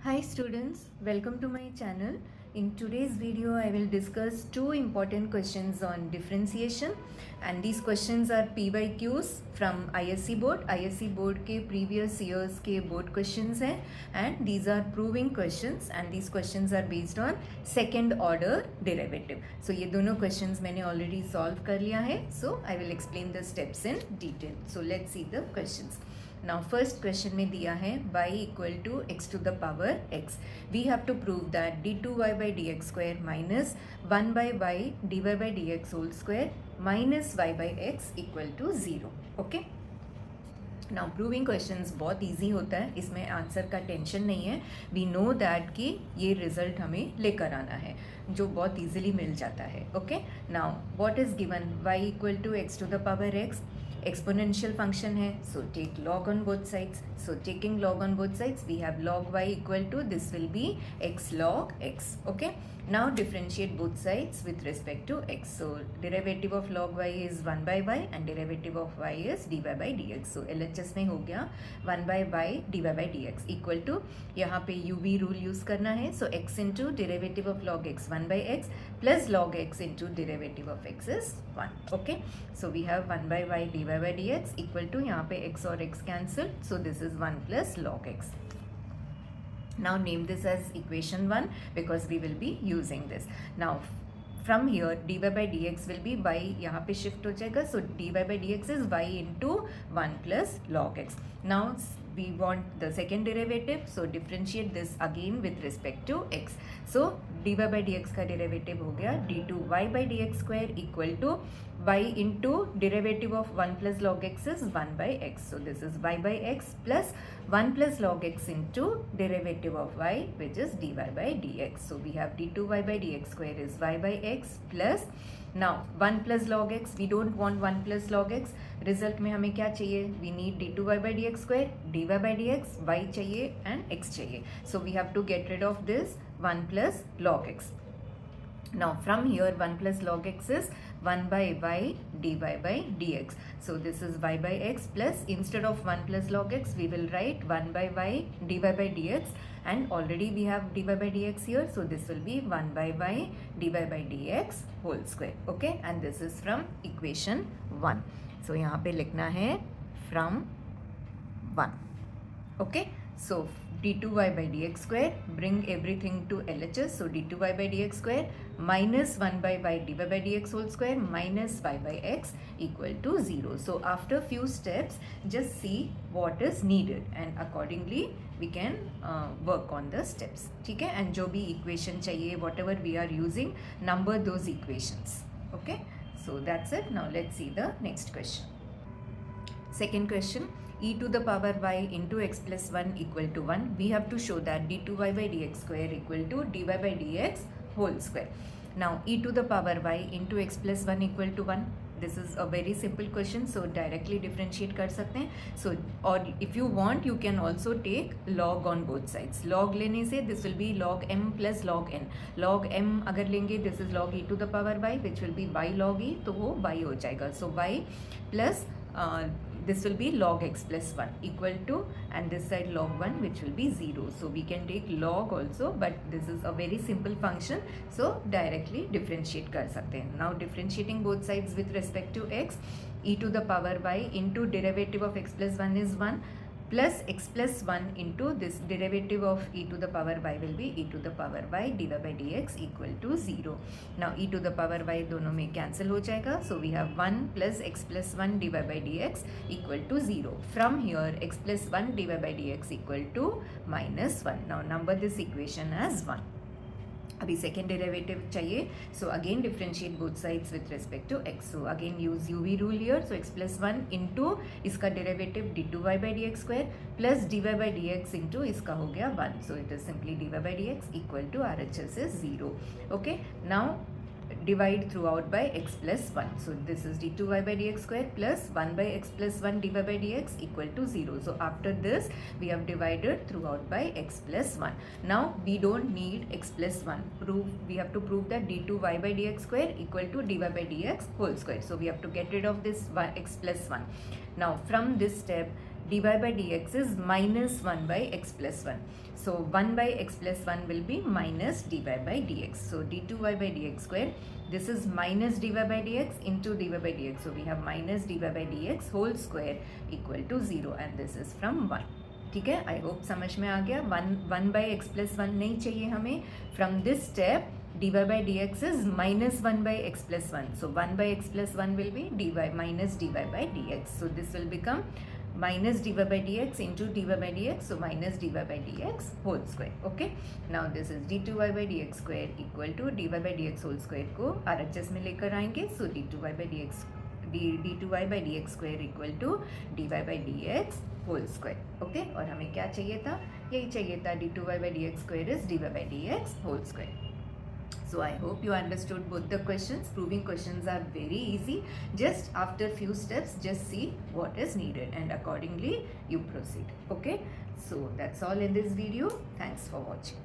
Hi students, welcome to my channel. In today's video, I will discuss two important questions on differentiation, and these questions are PYQs from ISC board. ISC board के previous years के board questions हैं, and these are proving questions, and these questions are based on second order derivative. So ये दोनों questions मैंने already solve कर लिया है. So I will explain the steps in detail. So let's see the questions. Now first question में दिया है y equal to x to the power x. We have to prove that d2y by dx square minus 1 by y dy by dx whole square minus y by x equal to 0. Okay. Now proving questions बहुत easy होता है, इसमें answer का tension नहीं है. We know that कि ये result हमें लेकर आना है जो बहुत इजीली मिल जाता है. Okay, now what is given y equal to x to the power x. Exponential function है, so take log on both sides. So taking log on both sides we have log y equal to this will be x log x. ओके, now differentiate both sides with respect to x. So derivative of log y is 1 by y and derivative of y is dy by dx. So LHS में हो गया 1 by y dy by dx equal to, यहाँ पे UV rule use करना है. So x into derivative of log x 1 by x plus log x into derivative of x is 1. Okay, so we have 1 by y dy by dx equal to, यहाँ पे x और x cancel. So this is 1 plus log x. Now name this as equation 1 because we will be using this. Now from here dy by dx will be y, यहाँ पे shift हो जाएगा. So dy by dx is y into 1 plus log x. Now we want the second derivative, so differentiate this again with respect to x. So dy by dx का derivative हो गया d2y by dx square equal to y into derivative of 1 plus log x is 1 by x. So this is y by x plus 1 plus log x into derivative of y which is dy by dx. So we have d2y by dx square is y by x plus, now 1 plus log x, we don't want 1 plus log x. Result में हमें क्या चाहिए? We need d2y by dx square, dy by dx, y चाहिए and x चाहिए. So we have to get rid of this 1 plus log x. Now from here 1 plus log x is 1 by y dy by dx. So this is y by x plus, instead of 1 plus log x we will write 1 by y dy by dx, and already we have dy by dx here. So this will be 1 by y dy by dx whole square. Okay, and this is from equation 1. So यहाँ पे लिखना है from 1. Okay, so d2y by dx square, bring everything to LHS. So d2y by dx square minus 1 by y dy by dx whole square minus y by x equal to 0. So after few steps just see what is needed and accordingly we can work on the steps. ठीक है, and जो भी equation चाहिए, whatever we are using, number those equations. Okay, so that's it. Now let's see the next question. Second question, e to the power y into x plus 1 equal to 1. We have to show that d2y by dx square equal to dy by dx whole square. Now e to the power y into x plus 1 equal to 1. This is a very simple question, so directly differentiate कर सकते हैं. So or if you want you can also take log on both sides. Log लेने से this will be log m plus log n. Log m अगर लेंगे this is log e to the power y which will be y log e, तो वो y हो जाएगा. So y plus this will be log x plus 1 equal to, and this side log 1 which will be 0. So we can take log also, but this is a very simple function, so directly differentiate कर सकते हैं. Now differentiating both sides with respect to x, e to the power y into derivative of x plus 1 is 1 plus x plus 1 into this derivative of e to the power y will be e to the power y dy by dx equal to 0. Now e to the power y दोनों में cancel हो जाएगा. So we have 1 plus x plus 1 dy by dx equal to 0. From here x plus 1 dy by dx equal to minus 1. Now number this equation as 1. अभी second derivative चाहिए, so again differentiate both sides with respect to X. So again use UV rule here. So X plus 1 into इसका derivative d2y by dx square plus dy by dx into इसका हो गया 1. So it is simply dy by dx equal to RHS is 0. Okay, now divide throughout by x plus 1. So this is d2y by dx square plus 1 by x plus 1 dy by dx equal to 0. So after this we have divided throughout by x plus 1. Now we don't need x plus 1. We have to prove that d2y by dx square equal to dy by dx whole square. So we have to get rid of this x plus 1. Now from this step dy by dx is minus 1 by x plus 1. So 1 by x plus 1 will be minus dy by dx. So d2y by dx square, this is minus dy by dx into dy by dx. So we have minus dy by dx whole square equal to 0 and this is from 1. ठीक है, I hope समझ में आ गया. One by x plus one नहीं चाहिए हमें. From this step dy by dx is minus 1 by x plus 1. So 1 by x plus 1 will be dy minus dy by dx. So this will become minus dy by dx into dy by dx. So minus dy by dx whole square. Okay. Now this is d2y by dx square equal to dy by dx whole square को RHS में लेकर आएंगे. So d2y by dx square equal to dy by dx whole square. Okay. और हमें क्या चाहिए था? यही चाहिए था, d2y by dx square is dy by dx whole square. So I hope you understood both the questions. Proving questions are very easy. Just after few steps, just see what is needed and accordingly you proceed. Okay. So that's all in this video. Thanks for watching.